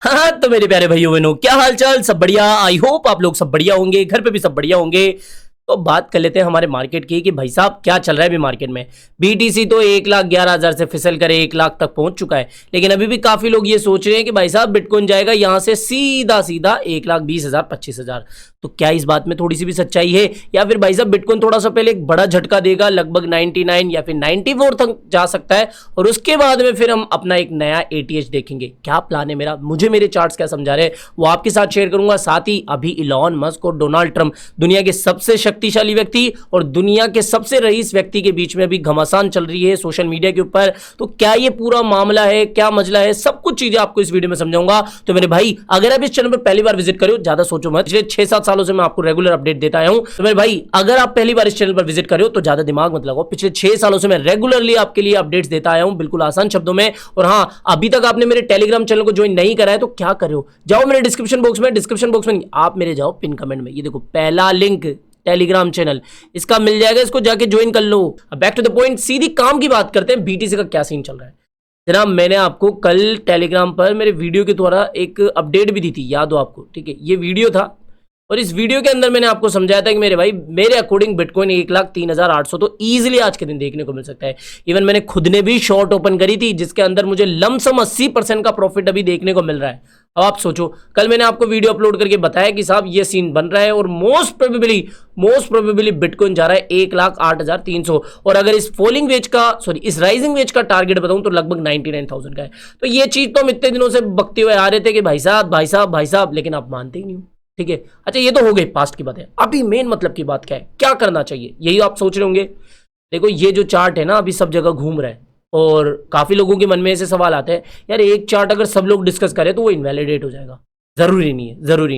हाँ तो मेरे प्यारे भाइयों बहनों, क्या हाल चाल, सब बढ़िया। आई होप आप लोग सब बढ़िया होंगे, घर पे भी सब बढ़िया होंगे। तो बात कर लेते हैं हमारे मार्केट की कि भाई साहब क्या चल रहा है अभी मार्केट में। बीटीसी तो 1,11,000 से फिसल कर 1 लाख तक पहुंच चुका है, लेकिन अभी भी काफी लोग ये सोच रहे हैं कि भाई साहब बिटकॉइन जाएगा यहां से सीधा सीधा 1,20,000 25,000। तो क्या इस बात में थोड़ी सी भी सच्चाई है, या फिर भाई साहब बिटकॉइन थोड़ा सा पहले एक बड़ा झटका देगा, लगभग 99 या फिर 94 तक जा सकता है, और उसके बाद में फिर हम अपना एक नया एटीएच देखेंगे। क्या प्लान है मेरा, मुझे मेरे चार्ट्स क्या समझा रहे हैं वो आपके साथ शेयर करूंगा। साथ ही अभी इलॉन मस्क और डोनाल्ड ट्रंप, दुनिया के सबसे शक्तिशाली व्यक्ति और दुनिया के सबसे रईस व्यक्ति के बीच में अभी घमासान चल रही है सोशल मीडिया के ऊपर। तो क्या ये पूरा मामला है, क्या मसला है, सब कुछ चीजें आपको इस वीडियो में समझाऊंगा। तो मेरे भाई अगर आप इस चैनल पर पहली बार विजिट करो, ज्यादा सोचो मत, पिछले 6-7 सालों से मैं आपको रेगुलर अपडेट देता आया हूं। तो मेरे भाई अगर आप पहली बार इस चैनल पर विजिट कर रहे हो तो ज्यादा दिमाग मत लगाओ, पिछले 6 सालों से मैं रेगुलरली आपके लिए अपडेट्स देता आया हूं, बिल्कुल आसान शब्दों में। और हां, अभी तक आपने मेरे टेलीग्राम चैनल को ज्वाइन नहीं करा है तो क्या कर रहे हो, जाओ मेरे डिस्क्रिप्शन बॉक्स में नहीं, आप मेरे जाओ पिन कमेंट में, ये देखो पहला लिंक टेलीग्राम चैनल, इसका मिल जाएगा, इसको जाके ज्वाइन कर लो। अब बैक टू द पॉइंट, सीधी काम की बात करते हैं। बीटीसी का क्या सीन चल रहा है जनाब, मैंने आपको कल टेलीग्राम पर मेरे वीडियो के द्वारा एक अपडेट भी दी थी, याद हो आपको, ठीक है। ये वीडियो था और इस वीडियो के अंदर मैंने आपको समझाया था कि मेरे भाई मेरे अकॉर्डिंग बिटकॉइन 1,03,800 तो ईजिली आज के दिन देखने को मिल सकता है। इवन मैंने खुद ने भी शॉर्ट ओपन करी थी जिसके अंदर मुझे लमसम 80% का प्रॉफिट अभी देखने को मिल रहा है। अब आप सोचो, कल मैंने आपको वीडियो अपलोड करके बताया कि साहब ये सीन बन रहा है और मोस्ट प्रोबेबली बिटकॉइन जा रहा है 1,08,300, और अगर इस फॉलिंग वेज का इस राइजिंग वेज का टारगेट बताऊं तो लगभग 99,000 का है। तो ये चीज तो हम इतने दिनों से बकते हुए आ रहे थे कि भाई साहब, लेकिन आप मानते ही नहीं हो, ठीक है। अच्छा ये तो हो गई पास्ट की बात है, अभी मेन मतलब की बात क्या है, क्या करना चाहिए, यही आप सोच रहे होंगे। देखो ये जो चार्ट है ना अभी सब जगह घूम रहा है और काफी लोगों के मन में ऐसे सवाल आते हैं, यार एक चार्ट अगर सब लोग डिस्कस करें तो वो इनवैलिडेट हो जाएगा। जरूरी नहीं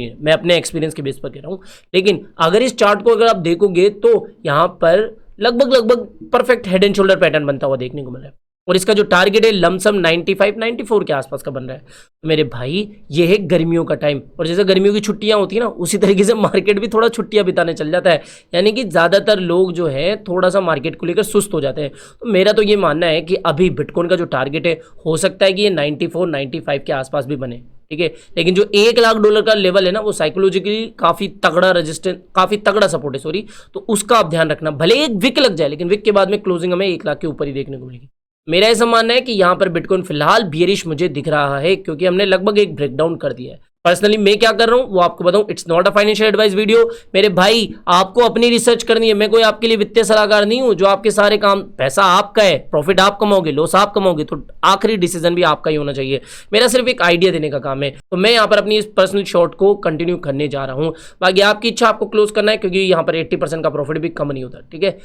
है, मैं अपने एक्सपीरियंस के बेस पर कह रहा हूं। लेकिन अगर इस चार्ट को अगर आप देखोगे तो यहां पर लगभग perfect head and shoulder pattern बनता हुआ देखने को मिल रहा है, और इसका जो टारगेट है लमसम 95-94 के आसपास का बन रहा है। तो मेरे भाई ये है गर्मियों का टाइम, और जैसे गर्मियों की छुट्टियां होती है ना, उसी तरीके से मार्केट भी थोड़ा छुट्टियां बिताने चल जाता है, यानी कि ज़्यादातर लोग जो है थोड़ा सा मार्केट को लेकर सुस्त हो जाते हैं। तो मेरा तो ये मानना है कि अभी बिटकॉइन का जो टारगेट है हो सकता है कि ये 94-95 के आसपास भी बने, ठीक है। लेकिन जो $1,00,000 का लेवल है ना वो साइकोलॉजिकली काफी तगड़ा रेजिस्टेंस, काफी तगड़ा सपोर्ट है, तो उसका आप ध्यान रखना। भले एक विक लग जाए लेकिन विक के बाद में क्लोजिंग हमें 1 लाख के ऊपर ही देखने को मिलेगी। मेरा ऐसा मानना है कि यहां पर बिटकॉइन फिलहाल बियरिश मुझे दिख रहा है, क्योंकि हमने लगभग एक ब्रेकडाउन कर दिया है। पर्सनली मैं क्या कर रहा हूं वो आपको बताऊं, it's not a financial advice video. मेरे भाई आपको अपनी रिसर्च करनी है, मैं कोई आपके लिए वित्तीय सलाहकार नहीं हूं जो आपके सारे काम, पैसा आपका है, प्रॉफिट आप कमाओगे, लॉस आप कमाओगे, तो आखिरी डिसीजन भी आपका ही होना चाहिए। मेरा सिर्फ एक आइडिया देने का काम है, तो मैं यहाँ पर अपनी इस पर्सनल शॉर्ट को कंटिन्यू करने जा रहा हूँ। बाकी आपकी इच्छा, आपको क्लोज करना है, क्योंकि यहाँ पर 80% का प्रॉफिट भी कम नहीं होता, ठीक है।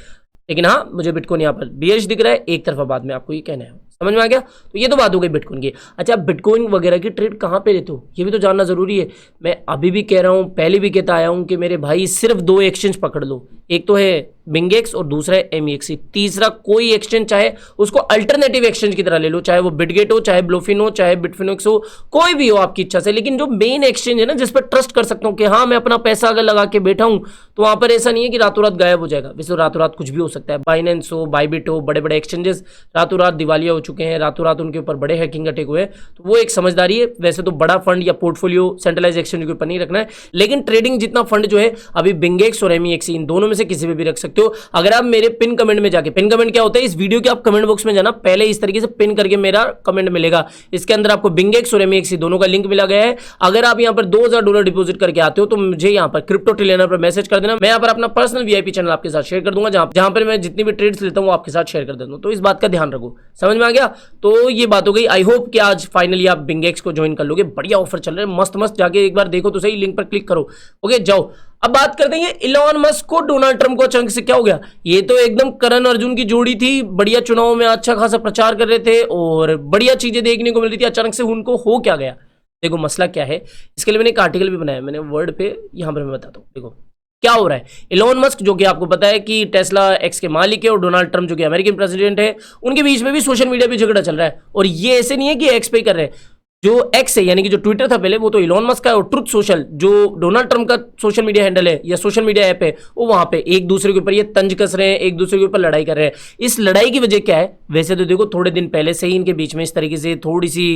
लेकिन हाँ, मुझे बिटकॉइन यहाँ पर बियरिश दिख रहा है, एक तरफा बात में आपको ये कहना है, समझ में आ गया। तो ये तो बात हो गई बिटकॉइन की। अच्छा, बिटकॉइन वगैरह की ट्रेड कहाँ पे लेते हो ये भी तो जानना जरूरी है। मैं अभी भी कह रहा हूँ, पहले भी कहता आया हूँ कि मेरे भाई सिर्फ 2 एक्सचेंज पकड़ लो, एक तो है बिंगेक्स और दूसरा है MEXC। तीसरा कोई एक्सचेंज चाहे उसको अल्टरनेटिव एक्सचेंज की तरह ले लो, चाहे वो बिटगेट हो, चाहे ब्लूफिन हो, चाहे बिटफिनिक्स हो, कोई भी हो आपकी इच्छा से। लेकिन जो मेन एक्सचेंज है ना जिस पर ट्रस्ट कर सकता हूँ कि हाँ मैं अपना पैसा अगर लगा के बैठा हूँ तो वहां पर ऐसा नहीं है कि रातों रात गायब हो जाएगा। वैसे रातों रात कुछ भी हो सकता है, बाइनेंस हो, बाइबिट हो, बड़े बड़े एक्सचेंजेस रातों रात दिवालिया हो चुके हैं, रातों रात उनके ऊपर बड़े हैकिंग अटैक हुए, तो वो एक समझदारी है। वैसे तो बड़ा फंड या पोर्टफोलियो सेंट्रलाइज एक्सचेंज के ऊपर नहीं रखना है, लेकिन ट्रेडिंग जितना फंड जो है अभी बिंगेक्स और MEXC इन दोनों में से किसी भी रख सकते हो। अगर आप मेरे पिन कमेंट में जाके, पिन कमेंट क्या होता है, इस वीडियो के आप कमेंट बॉक्स में जाना, पहले इस तरीके से पिन करके मेरा कमेंट मिलेगा, इसके अंदर आपको बिंगेक्स और MEXC दोनों का लिंक मिला गया है। अगर आप यहां पर $2,000 डिपॉजिट करके आते हो तो मुझे यहां पर क्रिप्टो ट्रिलियनर पर मैसेज कर देना, मैं यहां पर अपना पर्सनल VIP चैनल आपके साथ शेयर कर दूंगा, जहां पर मैं जितनी भी ट्रेड्स लेता हूं वो आपके साथ शेयर कर देता हूं। तो इस बात का ध्यान रखो, समझ में आ गया। तो ये बात हो गई। आई होप कि आज फाइनली आप बिंगेक्स को ज्वाइन कर लोगे, बढ़िया ऑफर चल रहे हैं, मस्त जाके एक बार देखो तो सही, लिंक पर क्लिक करो, ओके जाओ। अब बात करते हैं इलॉन मस्क को डोनाल्ड ट्रंप को अचानक से क्या हो गया। ये तो एकदम करण अर्जुन की जोड़ी थी, बढ़िया चुनाव में अच्छा खासा प्रचार कर रहे थे और बढ़िया चीजें देखने को मिल रही थी, अचानक से उनको हो क्या गया। देखो मसला क्या है, इसके लिए मैंने एक आर्टिकल भी बनाया, मैंने वर्ड पे, यहां पर मैं बताता हूं। देखो क्या हो रहा है, इलॉन मस्क जो कि आपको पता है कि टेस्ला एक्स के मालिक है, और डोनाल्ड ट्रंप जो कि अमेरिकन प्रेसिडेंट है, उनके बीच में भी सोशल मीडिया पे झगड़ा चल रहा है। और ये ऐसे नहीं है कि एक्स पे कर रहे हैं, जो एक्स है यानी कि जो ट्विटर था पहले वो तो इलॉन मस्क का है, और ट्रुथ सोशल जो डोनाल्ड ट्रंप का सोशल मीडिया हैंडल है या सोशल मीडिया ऐप है, वो वहां पे एक दूसरे के ऊपर ये तंज कस रहे हैं, एक दूसरे के ऊपर लड़ाई कर रहे हैं। इस लड़ाई की वजह क्या है? वैसे तो देखो थोड़े दिन पहले से ही इनके बीच में इस तरीके से थोड़ी सी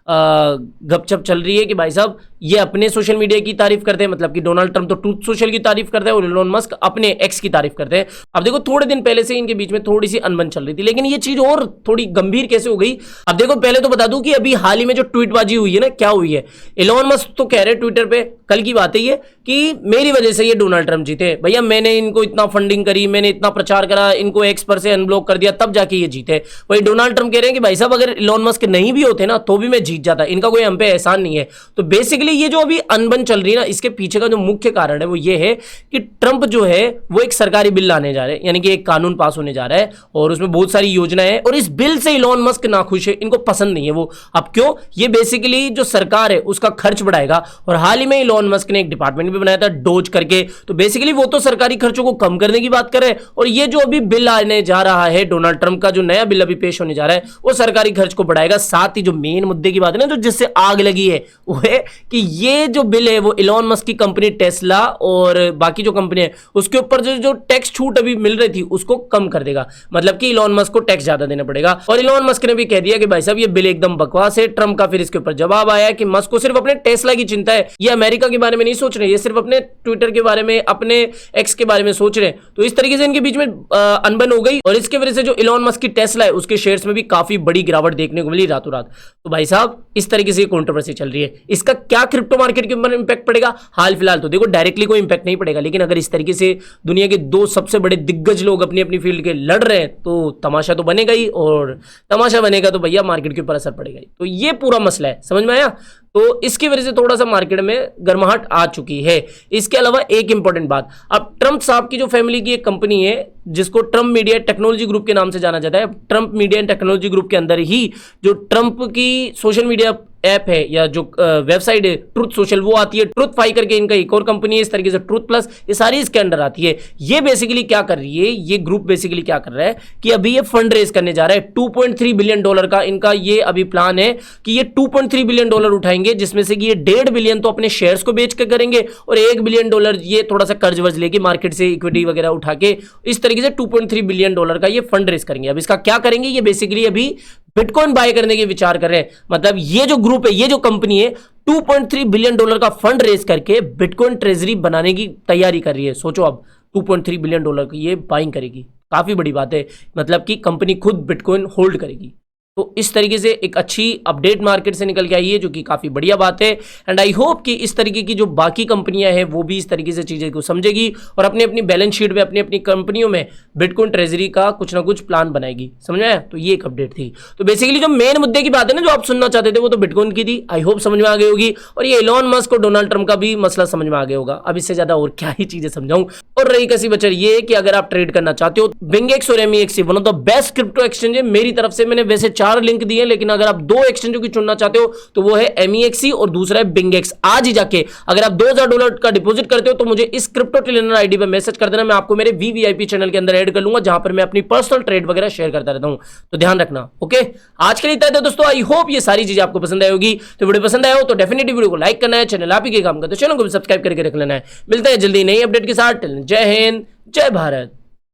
गपशप चल रही है कि भाई साहब ये अपने सोशल मीडिया की तारीफ करते हैं, मतलब कि डोनाल्ड ट्रंप तो ट्रूथ सोशल की तारीफ करते हैं और इलॉन मस्क अपने एक्स की तारीफ करते हैं। अब देखो थोड़े दिन पहले से इनके बीच में थोड़ी सी अनबन चल रही थी, लेकिन ये चीज और थोड़ी गंभीर कैसे हो गई? अब देखो पहले तो बता दूं कि अभी हाल ही में जो ट्वीटबाजी हुई है ना, क्या हुई है? इलॉन मस्क तो कह रहे ट्विटर पे, कल की बात है ये, कि मेरी वजह से ये डोनाल्ड ट्रंप जीते भैया, मैंने इनको इतना फंडिंग करी, मैंने इतना प्रचार करा, इनको एक्स पर से अनब्लॉक कर दिया, तब जाके ये जीते। वही डोनाल्ड ट्रंप कह रहे हैं कि भाई साहब अगर इलॉन मस्क नहीं भी होते ना तो भी मैं जीत जाता, इनका कोई हम पे एहसान नहीं है। तो बेसिकली ये जो अभी अनबन चल रही है ना, इसके पीछे का जो मुख्य कारण है वो ये है कि ट्रंप जो है वो एक सरकारी बिल लाने जा रहे हैं, यानी कि एक कानून पास होने जा रहा है और उसमें बहुत सारी योजनाएं हैं, और इस बिल से इलॉन मस्क नाखुश है, इनको पसंद नहीं है वो। अब क्यों? ये बेसिकली जो सरकार है उसका खर्च बढ़ाएगा, और हाल ही में इलॉन मस्क ने एक डिपार्टमेंट भी बनाया था डोज करके, तो बेसिकली वो तो सरकारी खर्चों को कम करने की बात कर रहे हैं, और ये जो अभी बिल आने जा रहा है डोनाल्ड ट्रंप का, जो नया बिल अभी पेश होने जा रहा है, वो सरकारी खर्च को बढ़ाएगा। साथ ही जो मेन मुद्दे की बात है ना, जो जिससे आग लगी है, वो है कि ये जो बिल है वो इलॉन मस्क की कंपनी टेस्ला और बाकी जो कंपनी है उसके ऊपर जो टैक्स छूट अभी मिल रही थी उसको कम कर देगा, मतलब कि इलॉन मस्क को टैक्स ज्यादा देना पड़ेगा। और इलॉन मस्क ने भी कह दिया कि भाई साहब ये बिल एकदम बकवास है। ट्रंप का फिर इसके ऊपर जवाब आया कि मस्क को सिर्फ अपने टेस्ला की चिंता है, ये अमेरिका के बारे में नहीं सोच रहे, ये सिर्फ अपने ट्विटर के बारे में, अपने एक्स के बारे में सोच रहे हैं। तो इस तरीके से इनके बीच में अनबन हो गई, और इसके वजह से जो इलॉन मस्क की टेस्ला है उसके शेयर्स में भी काफी बड़ी गिरावट देखने को मिली रातों रात। तो भाई साहब इस तरीके से कंट्रोवर्सी चल रही है, इसका क्या क्रिप्टो मार्केट के ऊपर इंपैक्ट पड़ेगा? हाल फिलहाल तो देखो डायरेक्टली कोई इंपैक्ट नहीं पड़ेगा, लेकिन अगर इस तरीके से दुनिया के दो सबसे बड़े दिग्गज लोग अपनी अपनी फील्ड के लड़ रहे हैं तो तमाशा तो बनेगा ही, और तमाशा बनेगा तो भैया मार्केट के ऊपर असर पड़ेगा ही। तो ये पूरा मसला है, समझ में आया? तो इसकी वजह से थोड़ा सा मार्केट में गर्माहट आ चुकी है। इसके अलावा एक इंपॉर्टेंट बात, अब ट्रंप साहब की जो फैमिली की एक कंपनी है जिसको ट्रंप मीडिया टेक्नोलॉजी ग्रुप के नाम से जाना जाता है, ट्रंप मीडिया टेक्नोलॉजी ग्रुप के अंदर ही जो ट्रंप की सोशल मीडिया ऐप है या जो वेबसाइट है ट्रुथ सोशल, वो आती है। ट्रुथ फाई करके इनका एक और कंपनी है इस तरीके से, ट्रुथ प्लस, ये सारी इसके अंडर आती है। ये बेसिकली क्या कर रही है, ये ग्रुप बेसिकली क्या कर रहा है कि अभी ये फंड रेज करने जा रहा है। $2.3 बिलियन का इनका ये अभी प्लान है कि ये $2.3 बिलियन उठाएंगे, जिसमें से कि ये $1.5 बिलियन तो अपने शेयर्स को बेच कर करेंगे, और $1 बिलियन ये थोड़ा सा कर्ज वर्ज लेके मार्केट से इक्विटी वगैरह उठा के इस तरीके से $2.3 बिलियन का ये फंड रेज करेंगे। अब इसका क्या करेंगे? ये बेसिकली अभी बिटकॉइन बाय करने के विचार कर रहे हैं। मतलब ये जो ग्रुप है, ये जो कंपनी है, $2.3 बिलियन का फंड रेज करके बिटकॉइन ट्रेजरी बनाने की तैयारी कर रही है। सोचो अब $2.3 बिलियन की ये बाइंग करेगी, काफी बड़ी बात है, मतलब कि कंपनी खुद बिटकॉइन होल्ड करेगी। तो इस तरीके से एक अच्छी अपडेट मार्केट से निकल के आई है, जो कि काफ़ी बढ़िया बात है। एंड आई होप कि इस तरीके की जो बाकी कंपनियां हैं वो भी इस तरीके से चीज़ें को समझेगी और अपनी अपनी बैलेंस शीट में, अपनी अपनी कंपनियों में बिटकॉइन ट्रेजरी का कुछ ना कुछ प्लान बनाएगी। समझ में आया? तो ये एक अपडेट थी। तो बेसिकली जो मेन मुद्दे की बात है ना, जो आप सुनना चाहते थे, वो तो बिटकॉइन की थी। आई होप समझ में आ गई होगी, और ये इलॉन मस्क और डोनाल्ड ट्रंप का भी मसला समझ में आ गया होगा। अब इससे ज़्यादा और क्या ही चीज़ें समझाऊं। और रही कसी बचर ये कि अगर आप ट्रेड करना चाहते हो, बिंगेक्स और MEX one of the best crypto exchange है मेरी तरफ से। मैंने वैसे 4 लिंक दिए, लेकिन अगर आप 2 एक्सचेंजों की चुनना चाहते हो तो वो है एमईएक्सी और दूसरा है बिंगेक्स। आज ही जाके अगर आप $2000 का डिपॉजिट करते हो तो मुझे इस क्रिप्टो ट्रिलियनर आईडी पे मैसेज कर देना, मैं आपको मेरे वीवीआईपी चैनल के अंदर ऐड कर लूंगा, जहां पर मैं अपनी पर्सनल ट्रेड वगैरह शेयर करता रहता हूं। तो ध्यान रखना। ओके, आज के लिए इतना था दोस्तों। आई होप ये सारी चीजें आपको पसंद आई होगी। तो वीडियो पसंद आया हो तो डेफिनेटली वीडियो को लाइक करना है, चैनल आप ही के काम का तो चैनल को भी सब्सक्राइब करके रख लेना है। मिलते हैं जल्दी नई अपडेट के साथ। जय हिंद, जय भारत।